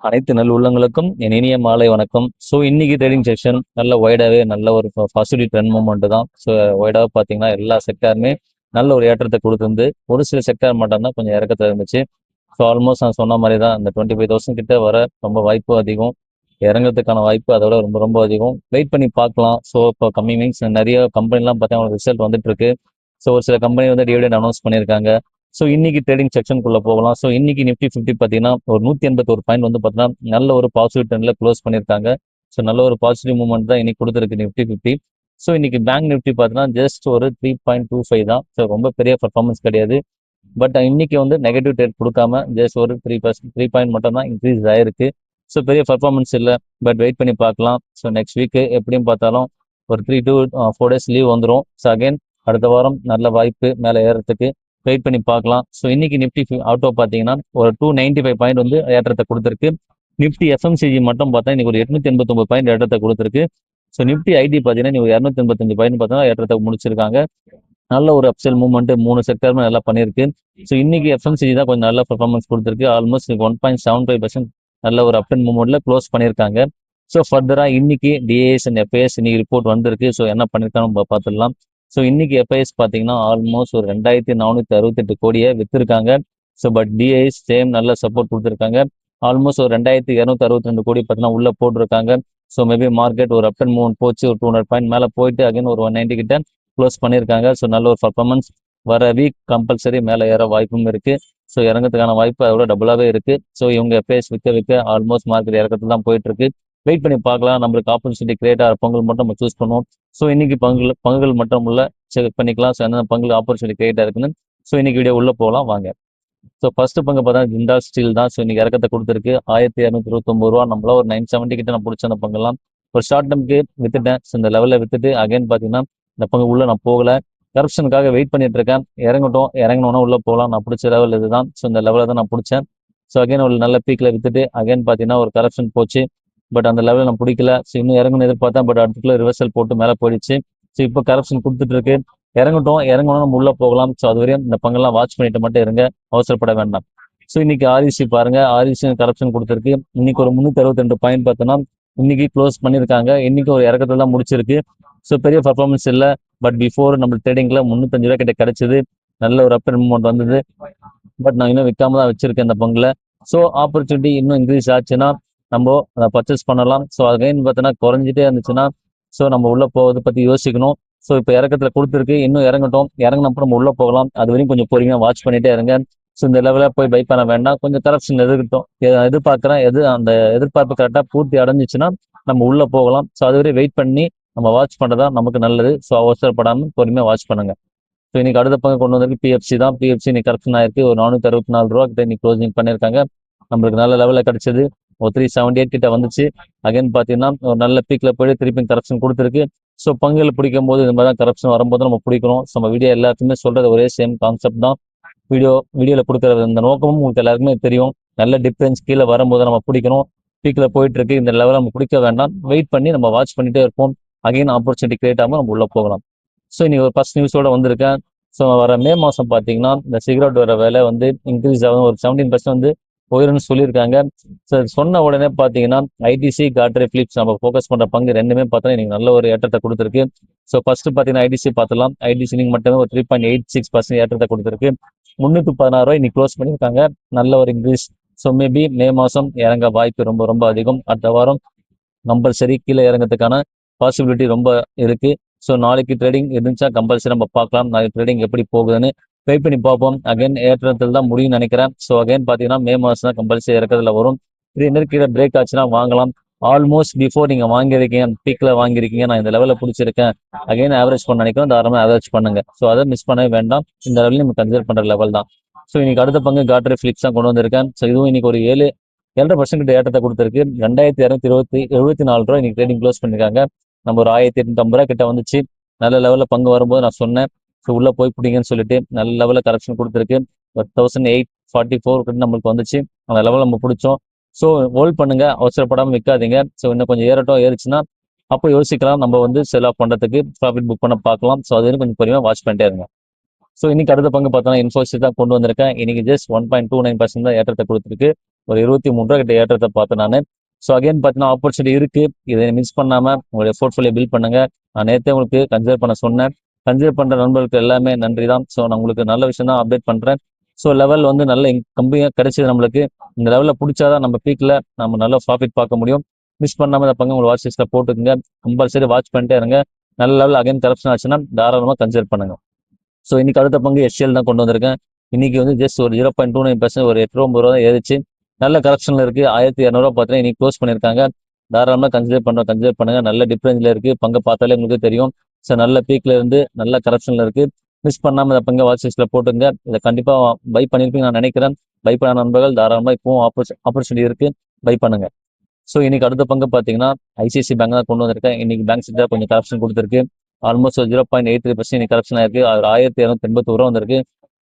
அனைத்து நல் உள்ளங்களுக்கும் என் இனிய மாலை வணக்கம். ஸோ இன்னைக்கு ட்ரேடிங் செஷன் நல்ல ஒய்டாவே நல்ல ஒரு பாசிட்டிவ் ட்ரெண்ட் மூவ்மெண்ட் தான். ஸோ ஒய்டாக பார்த்தீங்கன்னா எல்லா செக்டாருமே நல்ல ஒரு ஏற்றத்தை கொடுத்துருந்து, ஒரு சில செக்டார் மட்டும்தான் கொஞ்சம் இறக்கத்தை இருந்துச்சு. ஸோ ஆல்மோஸ்ட் நான் சொன்ன மாதிரி தான், இந்த 25,000 கிட்ட வர ரொம்ப வாய்ப்பு அதிகம், இறங்கிறதுக்கான வாய்ப்பு அதோட ரொம்ப ரொம்ப அதிகம். வெயிட் பண்ணி பார்க்கலாம். ஸோ இப்போ கம்மிங் மீன்ஸ் நிறைய கம்பெனிலாம் பார்த்தீங்கன்னா ரிசல்ட் வந்துட்டு இருக்கு. ஸோ ஒரு சில கம்பெனி வந்து டிவிடெண்ட் அனௌன்ஸ் பண்ணியிருக்காங்க. ஸோ இன்னைக்கு ட்ரேடிங் செக்ஷனுக்குள்ள போகலாம். ஸோ இன்னைக்கு நிஃப்டி 50 பார்த்தீங்கன்னா ஒரு 181 பாயிண்ட் வந்து பார்த்தீங்கன்னா நல்ல ஒரு பாசிட்டிவ் ட்ரெண்ட்ல க்ளோஸ் பண்ணியிருக்காங்க. ஸோ நல்ல ஒரு பாசிட்டிவ் மூவ்மெண்ட் தான் இன்னைக்கு கொடுத்துருக்கு நிஃப்டி 50. ஸோ இன்னைக்கு பேங்க் நிஃப்டி பார்த்தீங்கன்னா ஜஸ்ட் ஒரு 3.25 தான். ஸோ ரொம்ப பெரிய பர்ஃபார்மன்ஸ் கிடையாது. பட் இன்னைக்கு வந்து நெகட்டிவ் ட்ரேட் கொடுக்காம ஜஸ்ட் ஒரு 3 பாயிண்ட் மட்டும் தான் இன்க்ரீஸ் ஆயிருக்கு. ஸோ பெரிய பர்ஃபார்மன்ஸ் இல்லை, பட் வெயிட் பண்ணி பார்க்கலாம். ஸோ நெக்ஸ்ட் வீக்கு எப்படியும் பார்த்தாலும் ஒரு 3 to 4 days லீவ் வந்துடும். ஸோ அகைன் அடுத்த வாரம் நல்ல வாய்ப்பு மேலே ஏறத்துக்கு, வெயிட் பண்ணி பார்க்கலாம். ஸோ இன்னைக்கு நிஃப்டி ஆட்டோ பார்த்தீங்கன்னா ஒரு 295 பாயிண்ட் வந்து ஏற்றத்தை கொடுத்துருக்கு. நிஃப்டி எஃப்எம்சிஜி மட்டும் பார்த்தா இன்னைக்கு ஒரு 889 பாயிண்ட் ஏற்றத்தை கொடுத்துருக்கு. ஸோ நிஃப்டி ஐடி பார்த்தீங்கன்னா நீங்க 285 பாயிண்ட் பார்த்தா ஏற்றத்தை முடிச்சிருக்காங்க. நல்ல ஒரு அப்செல் மூவ்மெண்ட் 3 செக்டருமே நல்லா பண்ணியிருக்கு. ஸோ இன்னைக்கு எஃப்எம்சிஜி தான் கொஞ்சம் நல்ல பர்ஃபார்மன்ஸ் கொடுத்துருக்கு. ஆல்மோஸ்ட் 1.75% நல்ல ஒரு அப் அண்ட் மூவ்மெண்ட்ல க்ளோஸ் பண்ணியிருக்காங்க. ஸோ ஃபர்தரா இன்னைக்கு டிஏஎஸ் அண்ட் எஃப்ஐஎஸ் இன்னைக்கு ரிப்போர்ட் வந்திருக்கு. ஸோ என்ன பண்ணியிருக்காங்க பார்த்துடலாம். ஸோ இன்னைக்கு எஃப்ஐஎஸ் பார்த்தீங்கன்னா ஆல்மோஸ்ட் ஒரு 2,468 கோடியை வித்திருக்காங்க. ஸோ பட் டிஐஎஸ் சேம் நல்ல சப்போர்ட் கொடுத்துருக்காங்க. ஆல்மோஸ்ட் ஒரு 2,262 கோடி பார்த்தீங்கன்னா உள்ள போட்டிருக்காங்க. ஸோ மேபி மார்க்கெட் ஒரு அப் அண்ட் மூவ்மெண்ட் போச்சு, ஒரு 200 பாயிண்ட் மேலே போயிட்டு அகைன் ஒரு 190 கிட்ட க்ளோஸ் பண்ணியிருக்காங்க. ஸோ நல்ல ஒரு பர்ஃபார்மன்ஸ் வர வீக் கம்பல்சரி மேலே ஏற வாய்ப்பும் இருக்கு. ஸோ இறங்கிறதுக்கான வாய்ப்பு அதோட டபுளாகவே இருக்கு. ஸோ இவங்க எஃப்ஐஎஸ் விற்க ஆல்மோஸ்ட் மார்க்கெட் இறக்கத்துல தான் போயிட்டு இருக்கு. வெயிட் பண்ணி பார்க்கலாம். நம்மளுக்கு ஆப்பர்ச்சுனிட்டி கிரியேட் ஆகிற பங்குகள் மட்டும் நம்ம சூஸ் பண்ணுவோம். ஸோ இன்னைக்கு பங்குகள் மட்டும் உள்ள செக் பண்ணிக்கலாம். ஸோ என்ன பங்குல ஆப்பர்ச்சுனிட்டி கிரியேட் ஆயிருக்குன்னு. ஸோ இன்னைக்கு வீடியோ உள்ள போகலாம் வாங்க. ஸோ ஃபர்ஸ்ட் பங்கு பார்த்தா ஜிண்டால் ஸ்டீல் தான். ஸோ இன்னைக்கு இறக்கத்தை கொடுத்துருக்கு 1,229 ரூபா. நம்மள ஒரு 970 கிட்ட நான் பிடிச்ச அந்த பங்குலாம் ஒரு ஷார்ட் டேர்ம்க்கு வித்துட்டேன். ஸோ இந்த லெவலில் வித்துட்டு அகைன் பார்த்தீங்கன்னா இந்த பங்கு உள்ள நான் போகல, கரப்ஷனுக்காக வெயிட் பண்ணிட்டு இருக்கேன். இறங்கணும்னா உள்ள போகலாம். நான் பிடிச்ச லெவல் இதுதான். ஸோ இந்த லெவலில் தான் நான் பிடிச்சேன். ஸோ அகைன் ஒரு நல்ல பீக்ல வித்துட்டு அகைன் பார்த்தீங்கன்னா ஒரு கரப்ஷன் போச்சு. பட் அந்த லெவலில் நான் பிடிக்கல. ஸோ இன்னும் இறங்கணும்னு எதிர்பார்த்தேன். பட் அடுத்துக்குள்ள ரிவர்சல் போட்டு மேலே போயிடுச்சு. ஸோ இப்போ கரப்ஷன் கொடுத்துட்டு இருக்கு. இறங்கணும் நம்ம உள்ள போகலாம். ஸோ அது வரையும் இந்த பங்கெல்லாம் வாட்ச் பண்ணிட்டு மட்டும் இருங்க, அவசரப்பட வேண்டாம். ஸோ இன்னைக்கு ஆர்இசி பாருங்க, ஆர்இசி கரப்ஷன் கொடுத்துருக்கு. இன்னைக்கு ஒரு 362 பாயிண்ட் பார்த்தோன்னா இன்னைக்கு க்ளோஸ் பண்ணியிருக்காங்க. இன்னைக்கு ஒரு இறக்கத்தில் தான் முடிச்சிருக்கு. ஸோ பெரிய பர்ஃபார்மன்ஸ் இல்லை. பட் பிஃபோர் நம்ம ட்ரேடிங்ல 305 ரூபா கிட்ட கிடைச்சது. நல்ல ஒரு அப் அண்ட் மூவ்மெண்ட் வந்தது. பட் நான் இன்னும் விற்காம தான் வச்சிருக்கேன் இந்த பங்குல. ஸோ ஆப்பர்ச்சுனிட்டி இன்னும் இன்க்ரீஸ் ஆச்சுன்னா நம்ம அதை பர்ச்சேஸ் பண்ணலாம். ஸோ அகைன் பார்த்தோன்னா குறைஞ்சிட்டே இருந்துச்சுன்னா ஸோ நம்ம உள்ள போவதை பத்தி யோசிக்கணும். ஸோ இப்போ இறக்கத்துல கொடுத்துருக்கு, இன்னும் இறங்கின அப்புறம் நம்ம உள்ள போகலாம். அது வரையும் கொஞ்சம் பொறுமையா வாட்ச் பண்ணிட்டே இருங்க. ஸோ இந்த லெவலில் போய் பை பண்ண வேண்டாம். கொஞ்சம் கரப்ஷன் எதிர்பார்க்குறேன். அந்த எதிர்பார்ப்பு கரெக்டாக பூர்த்தி அடைஞ்சிச்சுன்னா நம்ம உள்ள போகலாம். ஸோ அது வரை வெயிட் பண்ணி நம்ம வாட்ச் பண்ணுறதா நமக்கு நல்லது. ஸோ அவசரப்படாமல் பொறுமையாக வாட்ச் பண்ணுங்க. ஸோ இன்னைக்கு அடுத்த பங்கு கொண்டு வந்திருக்கு பிஎஃப்சி தான். பிஎஃப்சி இன்னைக்கு கரப்ஷன் ஆயிருக்கு. ஒரு 464 ரூபா கிட்ட இன்னைக்கு க்ளோசிங் பண்ணியிருக்காங்க. நம்மளுக்கு நல்ல லெவலில் கிடைச்சது. ஒரு 378 கிட்ட வந்துச்சு. அகைன் பார்த்தீங்கன்னா ஒரு நல்ல பீக்ல போய் திருப்பி கரப்ஷன் கொடுத்துருக்கு. ஸோ பங்குகள் பிடிக்கும் போது இந்த மாதிரி தான் கரப்ஷன் வரும்போது நம்ம பிடிக்கணும். நம்ம வீடியோ எல்லாத்துக்குமே சொல்றது ஒரே சேம் கான்செப்ட் தான். வீடியோவில் கொடுக்குற இந்த நோக்கமும் உங்களுக்கு எல்லாருக்குமே தெரியும். நல்ல டிஃபரன்ஸ் கீழே வரும்போது நம்ம பிடிக்கணும். பீக்ல போயிட்டு இருக்கு, இந்த லெவலில் நம்ம பிடிக்க வேண்டாம். வெயிட் பண்ணி நம்ம வாட்ச் பண்ணிட்டே இருப்போம். அகைன் ஆப்பர்ச்சுனிட்டி கிரியேட் ஆகும், நம்ம உள்ள போகலாம். ஸோ இன்னைக்கு ஒரு ஃபர்ஸ்ட் நியூஸோட வந்திருக்கேன். ஸோ வர மே மாதம் பார்த்தீங்கன்னா இந்த சிகரெட் வர விலை வந்து இன்க்ரீஸ் ஆகும், ஒரு 17% வந்து போயிருன்னு சொல்லியிருக்காங்க. ஸோ சொன்ன உடனே பார்த்தீங்கன்னா ஐடிசி, காட்ரே, பிலிப்ஸ் நம்ம ஃபோக்கஸ் பண்ற பங்கு ரெண்டுமே பார்த்தா இன்னைக்கு நல்ல ஒரு ஏற்றத்தை கொடுத்துருக்கு. ஸோ ஃபர்ஸ்ட் பார்த்தீங்கன்னா ஐடிசி பார்த்துலாம். ஐடிசி நீங்க மட்டுமே ஒரு 3.86% ஏற்றத்தை கொடுத்துருக்கு. 316 ரூபாய் இன்னைக்கு க்ளோஸ் பண்ணியிருக்காங்க. நல்ல ஒரு இன்க்ரீஸ். ஸோ மேபி மே மாதம் இறங்க வாய்ப்பு ரொம்ப ரொம்ப அதிகம். அடுத்த வாரம் கம்பல்சரி கீழே இறங்கிறதுக்கான பாசிபிலிட்டி ரொம்ப இருக்கு. ஸோ நாளைக்கு ட்ரேடிங் இருந்துச்சா கம்பல்சரி நம்ம பார்க்கலாம். நாளைக்கு ட்ரேடிங் எப்படி போகுதுன்னு வெயிட் பண்ணி பார்ப்போம். அகைன் ஏற்றத்தில் தான் முடியும்னு நினைக்கிறேன். ஸோ அகைன் பார்த்தீங்கன்னா மே மாதம் தான் கம்பல்சரி இறக்கிறதுல வரும். இது கீழே பிரேக் ஆச்சுன்னா வாங்கலாம். ஆல்மோஸ்ட் பிஃபோர் நீங்க வாங்கியிருக்கீங்க, பீக்ல வாங்கியிருக்கீங்க, நான் இந்த லெவலில் பிடிச்சிருக்கேன், அகைன் ஆவரேஜ் பண்ண நினைக்கிறேன். தாராளமாக ஆவரேஜ் பண்ணுங்க. ஸோ அதை மிஸ் பண்ணவே வேண்டாம். இந்த லெவலில் நம்ம கன்சிடர் பண்ற லெவல் தான். ஸோ இன்னைக்கு அடுத்த பங்கு காட்ரே பிலிப்ஸ் தான் கொண்டு வந்திருக்கேன். ஸோ இதுவும் இன்னைக்கு ஒரு 7.5% கிட்ட ஏற்றத்தை கொடுத்துருக்கு. 2,274 ரூபாய் இன்னைக்கு ட்ரேடிங் க்ளோஸ் பண்ணிருக்காங்க. நம்ம ஒரு 1,850 ரூபாய் கிட்ட வந்துச்சு. நல்ல லெவலில் பங்கு வரும்போது நான் சொன்னேன், ஸோ உள்ள போய் பிடிங்கன்னு சொல்லிட்டு நல்ல லெவலில் கரெக்ஷன் கொடுத்துருக்கு. 1,844 கிட்ட நம்மளுக்கு வந்துச்சு. அந்த லெவலில் நம்ம பிடிச்சோம். ஸோ ஹோல்ட் பண்ணுங்க, அவசரப்படாமல் விற்காதீங்க. ஸோ இன்னும் கொஞ்சம் ஏறிச்சுன்னா அப்போ யோசிக்கலாம், நம்ம வந்து செல் ஆஃப் பண்றதுக்கு, ப்ராஃபிட் புக் பண்ண பார்க்கலாம். ஸோ அது கொஞ்சம் பொறுமையாக வாட்ச் பண்ணிட்டே இருங்க. ஸோ இன்னைக்கு அடுத்த பங்கு பார்த்தோன்னா இன்ஃபோசிஸ் தான் கொண்டு வந்திருக்கேன். இன்னைக்கு ஜஸ்ட் 1.29% தான் ஏற்றத்தை கொடுத்துருக்கு. ஒரு 23 ரூபா கிட்ட ஏற்றத்தை பார்த்தேன் நான். ஸோ அகைன் பார்த்தீங்கன்னா ஆப்பர்ச்சுனிட்டி இருக்கு. இதை மிஸ் பண்ணாம உங்களுடைய போர்ட்ஃபோலியோ பில்ட் பண்ணுங்க. நான் நேற்றே உங்களுக்கு கன்சிடர் பண்ண சொன்னேன். கன்சிடர் பண்ற நண்பர்களுக்கு எல்லாமே நன்றி தான். ஸோ நான் உங்களுக்கு நல்ல விஷயம் தான் அப்டேட் பண்றேன். ஸோ லெவல் வந்து நல்ல கம்பெனியா கிடைச்சது நம்மளுக்கு. இந்த லெவலில் பிடிச்சாதான் நம்ம பீக்ல நம்ம நல்ல ப்ராஃபிட் பார்க்க முடியும். மிஸ் பண்ணாம இந்த பங்கு உங்களுக்கு வாட்ச் லிஸ்ட்ல போட்டுக்கங்க. கம்பல்சரி வாட்ச் பண்ணிட்டே இருங்க. நல்ல லெவல் அகைன் கரப்ஷன் ஆச்சுன்னா தாராளமாக கன்சிடர் பண்ணுங்க. ஸோ இன்னைக்கு அடுத்த பங்கு எஸ்எல் தான் கொண்டு வந்திருக்கேன். இன்னைக்கு வந்து ஜஸ்ட் ஒரு 0.29% ஒரு 8 ரூபா தான் ஏறிச்சு. நல்ல கரெக்ஷன்ல இருக்கு. 1200 பார்த்தீங்கன்னா இன்னைக்கு க்ளோஸ் பண்ணியிருக்காங்க. தாராளமாக கன்சிடர் பண்ணுங்க. நல்ல டிஃபரன்ஸ்ல இருக்கு. பங்கை பார்த்தாலே உங்களுக்கு தெரியும். ஸோ நல்ல பீக்ல இருந்து நல்ல கரெக்ஷன்ல இருக்கு. மிஸ் பண்ணாம இந்த பங்கை வாட்ச் லிஸ்ட்ல போட்டுங்க. இதை கண்டிப்பா பை பண்ணிருப்பீங்க நான் நினைக்கிறேன். பை பண்ண நண்பர்கள் தாராளமாக இப்பவும் ஆப்பர்ச்சுனிட்டி இருக்கு. பை பண்ணுங்க. ஸோ இன்னைக்கு அடுத்த பங்கு பார்த்தீங்கன்னா ஐசிஐசி பேங்க் தான் கொண்டு வந்திருக்கேன். இன்னைக்கு பேங்க் செக்டர் கொஞ்சம் கரெக்ஷன் கொடுத்துருக்கு. ஆல்மோஸ்ட் 0.83% இன்னைக்கு கரெக்ஷன் ஆயிருக்கு. அது 1280 வந்திருக்கு.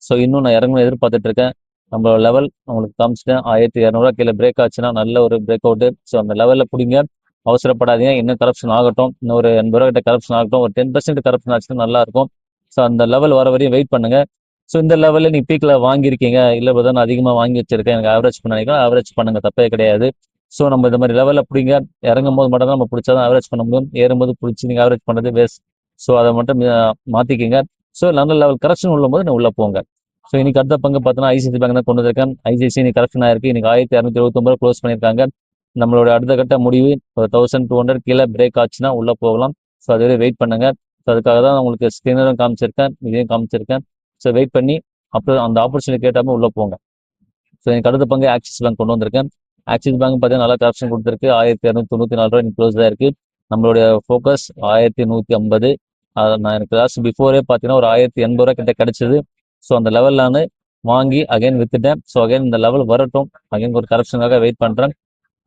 ஸோ இன்னும் நான் இறங்கணும் எதிர்பார்த்துட்டு இருக்கேன். நம்மளோட லெவல் உங்களுக்கு காமிச்சிட்டேன். 1200 கீழே பிரேக் ஆச்சுன்னா நல்ல ஒரு பிரேக் அவுட். ஸோ அந்த லெவலில் பிடிங்க. அவசரப்படாதீங்க. இன்னும் கரப்ஷன் ஆகட்டும். இன்னும் ஒரு 80 கிட்ட கரப்ஷன் ஆகட்டும். ஒரு 10% கரப்ஷன் ஆச்சுன்னா நல்லா இருக்கும். ஸோ அந்த லெவல் வர வரையும் வெயிட் பண்ணுங்க. ஸோ இந்த லெவலில் நீ பீக்கில் வாங்கியிருக்கீங்க. இல்லை நான் அதிகமாக வாங்கி வச்சிருக்கேன், எனக்கு ஆவரேஜ் பண்ணிக்கலாம். ஆவரேஜ் பண்ணுங்க, தப்பே கிடையாது. ஸோ நம்ம இந்த மாதிரி லெவலில் பிடிங்க. இறங்கும் போது மட்டும் தான் நம்ம பிடிச்சாதான் ஆவரேஜ் பண்ண முடியும். ஏறும்போது பிடிச்சி நீங்கள் ஆவரேஜ் பண்ணது வேஸ்ட். ஸோ அதை மட்டும் மாற்றிக்கிங்க. ஸோ நல்ல லெவல் கரெக்ஷன் உள்ள போது நான் உள்ள போங்க. ஸோ இன்னைக்கு அடுத்த பங்கு பார்த்தோன்னா ஐசிஐசி பேங்க் தான் கொண்டு வந்திருக்கேன். ஐசிஐசி இன்னைக்கு கரெக்ஷன் ஆயிருக்கு. இன்னைக்கு 1279 க்ளோஸ் பண்ணியிருக்காங்க. நம்மளோட அடுத்த கட்ட முடிவு ஒரு 1200 கீழே பிரேக் ஆச்சுன்னா உள்ள போகலாம். ஸோ அதுவரை வெயிட் பண்ணுங்க. ஸோ அதுக்காக தான் உங்களுக்கு ஸ்கிரீனரும் காமிச்சிருக்கேன், இதையும் காமிச்சிருக்கேன். ஸோ வெயிட் பண்ணி அப்புறம் அந்த ஆப்பர்ச்சுனிட்டி கேட்டாமல் உள்ள போங்க. ஸோ எனக்கு அடுத்த பங்கு ஆக்சிஸ் பேங்க் கொண்டு வந்திருக்கேன். ஆக்சிஸ் பேங்க் பார்த்தீங்கன்னா நல்லா கரெக்ஷன் கொடுத்துருக்கு. 1294 ரூபாய் க்ளோஸ் தான் இருக்கு. நம்மளுடைய ஃபோக்கஸ் 1150. நான் எனக்கு லாஸ்ட் பிஃபோரே பார்த்தீங்கன்னா ஒரு 1080 ரூபா கிட்ட கிடைச்சது. ஸோ அந்த லெவல் நான் வாங்கி அகைன் வித்துட்டேன். ஸோ அகைன் இந்த லெவல் வரட்டும். அகைன் ஒரு கரெக்ஷனுக்காக வெயிட் பண்ணுறேன்.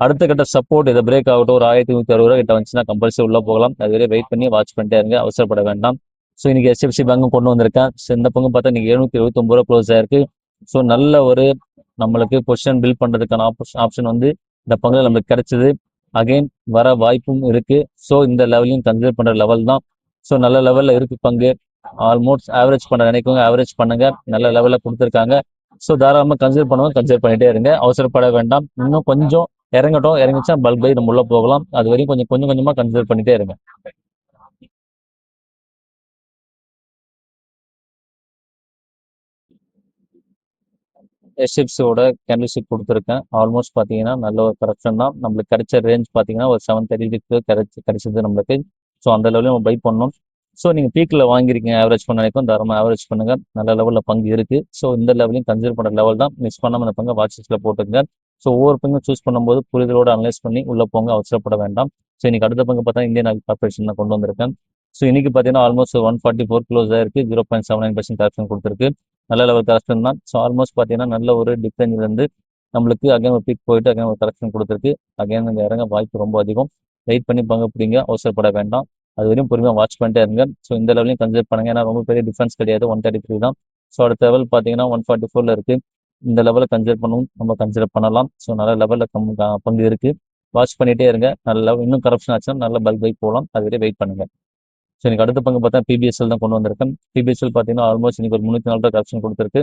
அடுத்த கட்ட சப்போர்ட் இதை பிரேக் ஆகட்டும். ஒரு 1160 ரூபா கிட்ட வந்துச்சுன்னா கம்பல்சரி உள்ள போகலாம். அதுவரை வெயிட் பண்ணி வாட்ச் பண்ணிட்டே இருங்க. அவசரப்பட வேண்டாம். ஸோ இன்னைக்கு எஸ்எஃப்சி பேங்கும் கொண்டு வந்திருக்கேன். ஸோ இந்த பங்கு பார்த்தா இன்னைக்கு 779 ரூபா க்ளோஸ் ஆயிருக்கு. ஸோ நல்ல ஒரு நம்மளுக்கு பொசிஷன் பில்ட் பண்றதுக்கான ஆப்ஷன் வந்து இந்த பங்குல நம்மளுக்கு கிடைச்சது. அகைன் வர வாய்ப்பும் இருக்கு. ஸோ இந்த லெவலையும் கன்சிடர் பண்ற லெவல் தான். ஸோ நல்ல லெவல்ல இருக்கு பங்கு. ஆல்மோஸ்ட் ஆவரேஜ் பண்ண நினைக்கவங்க ஆவரேஜ் பண்ணுங்க. நல்ல லெவல்ல கொடுத்துருக்காங்க. ஸோ தாராளமாக கன்சிடர் பண்ணுவோம். கன்சிடர் பண்ணிட்டே இருங்க. அவசரப்பட வேண்டாம். இன்னும் கொஞ்சம் இறங்கட்டும். இறங்கிச்சா பல்க் பை நம்ம உள்ள போகலாம். அது வரையும் கொஞ்சம் கொஞ்சமா கன்சிடர் பண்ணிட்டே இருங்க. ஷிப்ஸோட கேண்டில் ஷிப் கொடுத்துருக்கேன். ஆல்மோஸ்ட் பார்த்தீங்கன்னா நல்ல ஒரு கரெக்ஷன் தான். நம்மளுக்கு கிடைச்ச ரேஞ்ச் பார்த்தீங்கன்னா ஒரு 730 கிடைச்சது நம்மளுக்கு. ஸோ அந்த லெவலையும் நம்ம பை பண்ணணும். ஸோ நீங்கள் பீக்கில் வாங்கியிருக்கீங்க, ஆவரேஜ் பண்ண நினைக்கும் தாராளமாக ஆவரேஜ் பண்ணுங்க. நல்ல லெவலில் பங்கு இருக்கு. ஸோ இந்த லெவலையும் கன்சிடர் பண்ணுற லெவல் தான். மிஸ் பண்ணாமல் இந்த பங்கு வாட்ச் லிஸ்ட்டில் போட்டுங்க. ஸோ ஒவ்வொரு பங்கும் சூஸ் பண்ணும்போது புரிதலோட அனலைஸ் பண்ணி உள்ள போங்க. அவசரப்பட வேண்டாம். ஸோ இன்னைக்கு அடுத்த பங்கு பார்த்தா இந்தியன் ஆயில் கார்பரேஷன் நான் கொண்டு வந்திருக்கேன். ஸோ இன்னைக்கு பார்த்தீங்கன்னா ஆல்மோஸ்ட் 144 க்ளோஸ் ஆயிருக்கு. 0.79% கரெக்ஷன் கொடுத்துருக்கு. நல்ல லெவல் கரெக்ஷன் தான். ஸோ ஆல்மோஸ்ட் பார்த்தீங்கன்னா நல்ல ஒரு டிஃபரன்ஸ் இருந்து நம்மளுக்கு அகைன் ஒரு பீக் போயிட்டு அகைன் ஒரு கரெக்ஷன் கொடுத்துருக்கு. அகைன் இங்கே இறங்க வாய்ப்பு ரொம்ப அதிகம். வெயிட் பண்ணி பங்கு பிடிங்க. அவசரப்பட வேண்டாம். அது வரையும் பொறுமையாக வாட்ச் பண்ணிட்டே இருங்க. ஸோ இந்த லெவலையும் கன்சிடர் பண்ணுங்க. ஏன்னா ரொம்ப பெரிய டிஃபரன்ஸ் கிடையாது. 133 தான். ஸோ அடுத்த லெவல் பார்த்தீங்கன்னா 144 இருக்கு. இந்த லெவலில் கன்சிடர் பண்ணவும் நம்ம கன்சிடர் பண்ணலாம். ஸோ நல்ல லெவலில் பங்கு இருக்கு. வாட்ச் பண்ணிட்டே இருங்க. நல்ல லெவல் இன்னும் கரப்ஷன் ஆச்சுன்னா நல்ல பல்க் பை போகலாம். அது வரையும் வெயிட் பண்ணுங்க. ஸோ எனக்கு அடுத்த பங்கு பார்த்தா பிபிஎஸ்எல் தான் கொண்டு வந்திருக்கேன். பிபிஎஸ்எல் பார்த்தீங்கன்னா ஆல்மோஸ்ட் இன்னைக்கு ஒரு 304 ரூபாய் கரெக்ஷன் கொடுத்துருக்கு.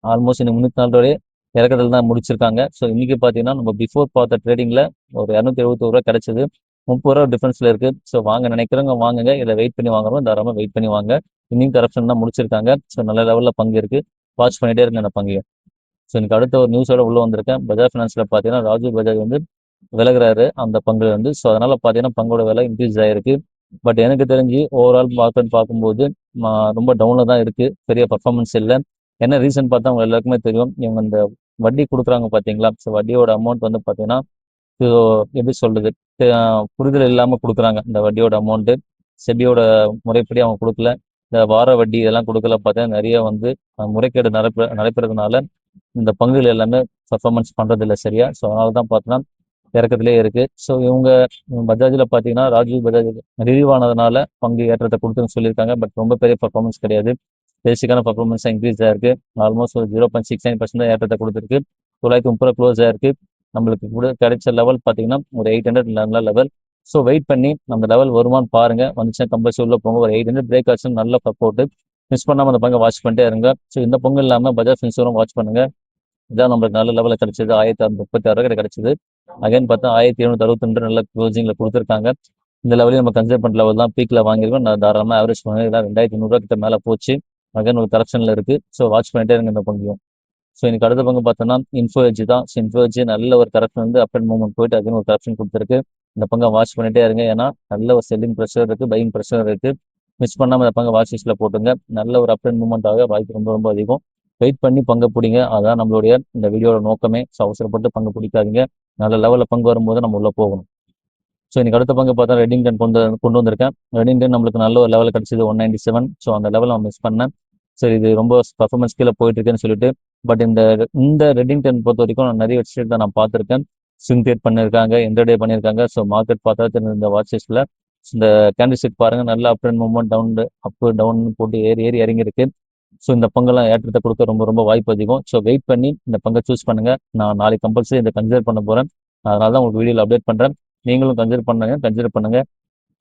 ஆல்மோஸ்ட் இன்னைக்கு 304 ரூபாய் இறக்கத்தில் தான் முடிச்சிருக்காங்க. ஸோ இன்னைக்கு பார்த்தீங்கன்னா நம்ம பிஃபோர் பார்த்த ட்ரேடிங்ல ஒரு 271 ரூபாய் கிடைச்சது. 30 ரூபா டிஃபரன்ஸ்ல இருக்கு. ஸோ வாங்க நினைக்கிறவங்க வாங்குங்க. இதை வெயிட் பண்ணி வாங்குறோம். தாராளமாக வெயிட் பண்ணி வாங்க. இன்னும் கரப்ஷன் தான் முடிச்சிருக்காங்க. ஸோ நல்ல லெவலில் பங்கு இருக்கு. வாட்ச் பண்ணிட்டே இருங்க அந்த பங்கையும். ஸோ எனக்கு அடுத்த ஒரு நியூஸோட உள்ள வந்திருக்கேன். பஜாஜ் ஃபினான்ஸ்ல பார்த்தீங்கன்னா ராஜீவ் பஜாஜ் வந்து விலகுறாரு அந்த பங்குல இருந்து. ஸோ அதனால பார்த்தீங்கன்னா பங்கோட விலை இன்க்ரீஸ் ஆயிருக்கு. பட் எனக்கு தெரிஞ்சு ஓவரால் மார்க்கெட் பார்க்கும்போது ரொம்ப டவுன்ல தான் இருக்கு. பெரிய பர்ஃபார்மன்ஸ் இல்லை. என்ன ரீசன் பார்த்தா அவங்க எல்லாருக்குமே தெரியும். இவங்க இந்த வட்டி கொடுக்குறாங்க பார்த்தீங்களா. ஸோ வட்டியோட அமௌண்ட் வந்து பார்த்தீங்கன்னா எப்படி சொல்றது, புரிதல் இல்லாமல் கொடுக்குறாங்க. இந்த வட்டியோட அமௌண்ட்டு செபியோட முறைப்படி அவங்க கொடுக்கல. இந்த வார வட்டி இதெல்லாம் கொடுக்கல. பார்த்தீங்கன்னா நிறைய வந்து முறைகேடு நடைபெறதுனால இந்த பங்குகள் எல்லாமே பர்ஃபார்மன்ஸ் பண்றது இல்லை சரியா. ஸோ அதனால தான் பார்த்தோன்னா இறக்கத்திலே இருக்கு. ஸோ இவங்க பஜாஜில் பார்த்தீங்கன்னா ராஜீவ் பஜாஜ் ரிலீவ் ஆனதுனால பங்கு ஏற்றத்தை கொடுத்துன்னு சொல்லியிருக்காங்க. பட் ரொம்ப பெரிய பர்ஃபார்மன்ஸ் கிடையாது. பேசிக்கான பர்ஃபார்மன்ஸ் இன்க்ரீஸ் ஆயிருக்கு. ஆல்மோஸ்ட் ஒரு 0.69% ஏற்றத்தை கொடுத்துருக்கு. 930 க்ளோஸ் ஆயிருக்கு. நம்மளுக்கு கூட கிடைச்ச லெவல் பார்த்தீங்கன்னா ஒரு 800 லெவல். ஸோ வெயிட் பண்ணி அந்த லெவல் வருமானு பாருங்க. வந்துச்சுன்னா கம்பல்சரி உள்ள போங்க. ஒரு 800 பிரேக் ஆச்சு நல்ல சப்போர்ட். மிஸ் பண்ணாமல் அந்த பங்கை வாட்ச் பண்ணிட்டே இருங்க. ஸோ இந்த பொங்கல் இல்லாமல் பஜாஜ் ஃபின்சூரும் வாட்ச் பண்ணுங்க. இதான் நம்மளுக்கு நல்ல லெவலில் கிடைச்சது 1636 கிடைச்சது. அகைன் பார்த்தா 1762 நல்ல க்ளோசிங்கில் கொடுத்துருக்காங்க. இந்த லெவலையும் நம்ம கன்சிடர் பண்ணுற லெவல் தான் பீக்கில் வாங்கியிருக்கோம். நான் தாராளமாக ஆவரேஜ் பண்ணுவேன். இதான் 2500 கிட்ட மேலே போச்சு. அகைன் ஒரு கரெக்ஷனில் இருக்குது. ஸோ வாட்ச் பண்ணிட்டே இருங்க இந்த பங்கையும். ஸோ எனக்கு அடுத்த பங்கு பார்த்தோன்னா இன்ஃபோ எட்ஜ் தான். ஸோ இன்ஃபோ எட்ஜ் நல்ல ஒரு கரெக்ஷன் வந்து அப் அண்ட் மூவ்மெண்ட் போயிட்டு அதுன்னு ஒரு கரெக்ஷன் கொடுத்துருக்கு. இந்த பங்கை வாட்ச் பண்ணிட்டே இருங்க. ஏன்னா நல்ல ஒரு செல்லிங் ப்ரெஷர் இருக்குது, பையிங் ப்ரெஷர் இருக்குது. மிஸ் பண்ணாமல் இந்த பங்கை வாட்ச் லிஸ்ட்டில் போட்டுங்க. நல்ல ஒரு அப் அண்ட் மூவ்மெண்ட் ஆக வாய்ப்பு ரொம்ப ரொம்ப அதிகம். வெயிட் பண்ணி பங்கு பிடிங்க. அதான் நம்மளுடைய இந்த வீடியோட நோக்கமே. ஸோ அவசரப்பட்டு பங்கு பிடிக்காதீங்க. நல்ல லெவலில் பங்கு வரும்போது நம்ம உள்ளே போகணும். ஸோ இன்னைக்கு அடுத்த பங்கு பார்த்தா ரெடிங்டன் கொண்டு வந்திருக்கேன். ரெடிங்டன் நம்மளுக்கு நல்ல ஒரு லெவலில் கிடச்சிது 197. ஸோ அந்த லெவலில் நான் மிஸ் பண்ணேன். சரி இது ரொம்ப பர்ஃபார்மன்ஸ் கீழே போயிட்டு இருக்குன்னு சொல்லிட்டு. பட் இந்த ரெடிங்டன் பொறுத்த வரைக்கும் நான் நிறைய வெப்சைட் தான் நான் பார்த்துருக்கேன். ஸ்விங் ட்ரேட் பண்ணியிருக்காங்க, இன்டர்டே பண்ணியிருக்காங்க. ஸோ மார்க்கெட் பார்த்தா தெரிஞ்ச இந்த வாட்சஸில் இந்த கேண்டில்ஸ்டிக் பாருங்கள், நல்ல up and movement down up down போட்டு ஏறி ஏறி இறங்கியிருக்கு. ஸோ இந்த பங்கெல்லாம் ஏற்றத்தை கொடுக்க ரொம்ப ரொம்ப வாய்ப்பு அதிகம். ஸோ வெயிட் பண்ணி இந்த பங்கை சூஸ் பண்ணுங்கள். நான் நாளைக்கு கம்பல்சரி இதை கன்சிடர் பண்ண போகிறேன். அதனால தான் உங்களுக்கு வீடியோவில் அப்டேட் பண்ணுறேன். நீங்களும் கன்சிடர் பண்ணுங்கள்.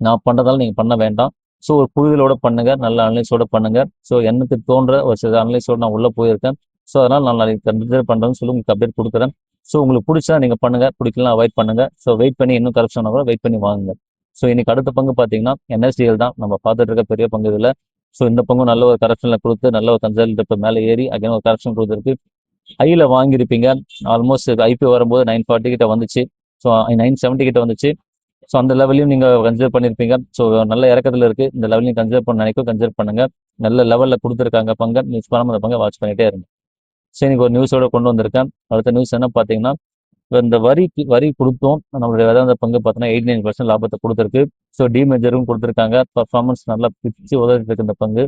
நான் பண்ணுறதால நீங்கள் பண்ண வேண்டாம். ஸோ ஒரு புரிதலோட பண்ணுங்கள், நல்ல அனலைஸோட பண்ணுங்கள். ஸோ எனக்கு தோன்ற ஒரு சில அனலைஸோட நான் உள்ளே போயிருக்கேன். ஸோ அதனால் நான் நாளைக்கு கன்சிடர் பண்ணுறேன்னு சொல்லி உங்களுக்கு அப்டேட் கொடுக்குறேன். ஸோ உங்களுக்கு பிடிச்சா நீங்கள் பண்ணுங்கள், பிடிக்கலாம் அவாய்ட் பண்ணுங்கள். ஸோ வெயிட் பண்ணி இன்னும் கரெக்ஷன் கூட வெயிட் பண்ணி வாங்குங்க. ஸோ இன்னைக்கு அடுத்த பங்கு பார்த்தீங்கன்னா NSDL தான் நம்ம பார்த்துட்டு இருக்க பெரிய பங்கு இதில். ஸோ இந்த பங்கும் நல்ல ஒரு கரெக்ஷனில் கொடுத்து நல்ல ஒரு கன்சல்ட் இப்போ மேலே ஏறி அகைன் ஒரு கரெக்ஷன் கொடுத்துருக்கு. ஹையில் வாங்கியிருப்பீங்க. ஆல்மோஸ்ட் ஐபிஓ வரும்போது 940 கிட்ட வந்துச்சு. ஸோ 970 கிட்ட வந்துச்சு. ஸோ அந்த லெவலையும் நீங்கள் கன்சிடர் பண்ணியிருப்பீங்க. ஸோ நல்ல இறக்கத்தில் இருக்குது. இந்த லெவலையும் கன்சிடர் பண்ணுங்க. நல்ல லெவலில் கொடுத்துருக்காங்க பங்கை. மிஸ் பண்ணாமல் அந்த பங்கை வாட்ச் பண்ணிட்டே இருங்க. ஸோ இன்னைக்கு ஒரு நியூஸோட கொண்டு வந்திருக்கேன். அடுத்த நியூஸ் என்ன பார்த்தீங்கன்னா, இந்த வரி கொடுத்தோம் நம்மளுடைய வேதாந்த பங்கு பார்த்தீங்கன்னா 89% லாபத்தை கொடுத்துருக்கு. ஸோ டிமேஜரும் கொடுத்துருக்காங்க. பர்ஃபார்மன்ஸ் நல்லா பிச்சு உதவிட்டு இருக்கு இந்த பங்கு.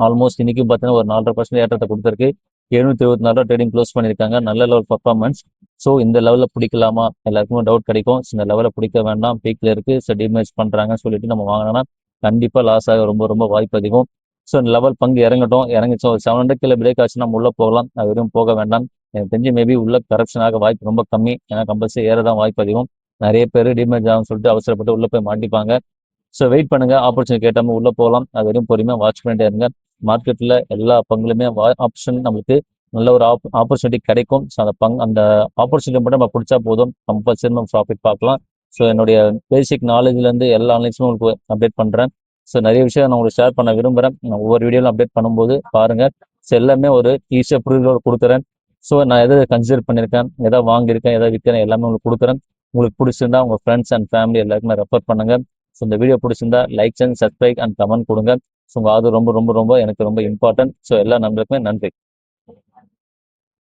ஆல்மோஸ்ட் இன்னைக்கும் பார்த்தீங்கன்னா ஒரு 4.5% ஏற்றத்தை கொடுத்துருக்கு. 724 ட்ரேடிங் க்ளோஸ் பண்ணியிருக்காங்க. நல்ல லெவல் பர்ஃபார்மன்ஸ். ஸோ இந்த லெவலில் பிடிக்கலாமா எல்லாருக்குமே டவுட் கிடைக்கும். இந்த லெவலில் பிடிக்க வேண்டாம், பீக்கில் இருக்குது. ஸோ டிமேஜ் பண்ணுறாங்கன்னு சொல்லிட்டு நம்ம வாங்கினோம்னா கண்டிப்பாக லாஸ் ஆக ரொம்ப ரொம்ப வாய்ப்பு அதிகம். ஸோ இந்த லெவல் பங்கு இறங்கிச்சு ஒரு 700 கிலோ பிரேக் ஆச்சு நம்ம உள்ளே போகலாம். அது வரையும் போக வேண்டாம். எனக்கு தெரிஞ்சு மேபி உள்ள கரெக்ஷன் ஆக வாய்ப்பு ரொம்ப கம்மி. ஏன்னா கம்பல்சரி ஏறதான் வாய்ப்பு அதிகம். நிறைய பேர் டிமேஜ் ஆகும்னு சொல்லிட்டு அவசரப்பட்டு உள்ளே போய் மாட்டிப்பாங்க. ஸோ வெயிட் பண்ணுங்க, ஆப்பர்ச்சுனிட்டி கேட்டாமல் உள்ளே போகலாம். அது வரையும் பொறுமையாக வாட்ச் பண்ணிட்டே இருங்க. மார்க்கெட்டில் எல்லா பங்குலுமே ஆப்ஷன் நம்மளுக்கு நல்ல ஒரு ஆப்பர்ச்சுனிட்டி கிடைக்கும். ஸோ அந்த ஆப்பர்ச்சுனிட்டி மட்டும் நம்ம பிடிச்சா போதும், கம்பல்சரி நம்ம ப்ராஃபிட் பார்க்கலாம். ஸோ என்னுடைய பேசிக் நாலேஜ்லேருந்து எல்லா நாலேஜுமே உங்களுக்கு அப்டேட் பண்ணுறேன். ஸோ நிறைய விஷயம் நான் உங்களுக்கு ஷேர் பண்ண விரும்புகிறேன். நான் ஒவ்வொரு வீடியோவில் அப்டேட் பண்ணும்போது பாருங்கள். ஸோ எல்லாமே ஒரு ஈஸியாக புரிதலோடு கொடுக்குறேன். ஸோ நான் எதை கன்சிடர் பண்ணியிருக்கேன், எதை வாங்கியிருக்கேன், எதை விற்கிறேன், எல்லாமே உங்களுக்கு கொடுக்குறேன். உங்களுக்கு பிடிச்சிருந்தா உங்கள் ஃப்ரெண்ட்ஸ் அண்ட் ஃபேமிலி எல்லாருக்குமே ரெஃபர் பண்ணுங்கள். ஸோ இந்த வீடியோ பிடிச்சிருந்தா like and subscribe and comment கொடுங்க. ஸோ உங்கள் ஆதரவு ரொம்ப ரொம்ப ரொம்ப எனக்கு ரொம்ப இம்பார்ட்டன்ட். ஸோ எல்லா நண்பருக்குமே நன்றி.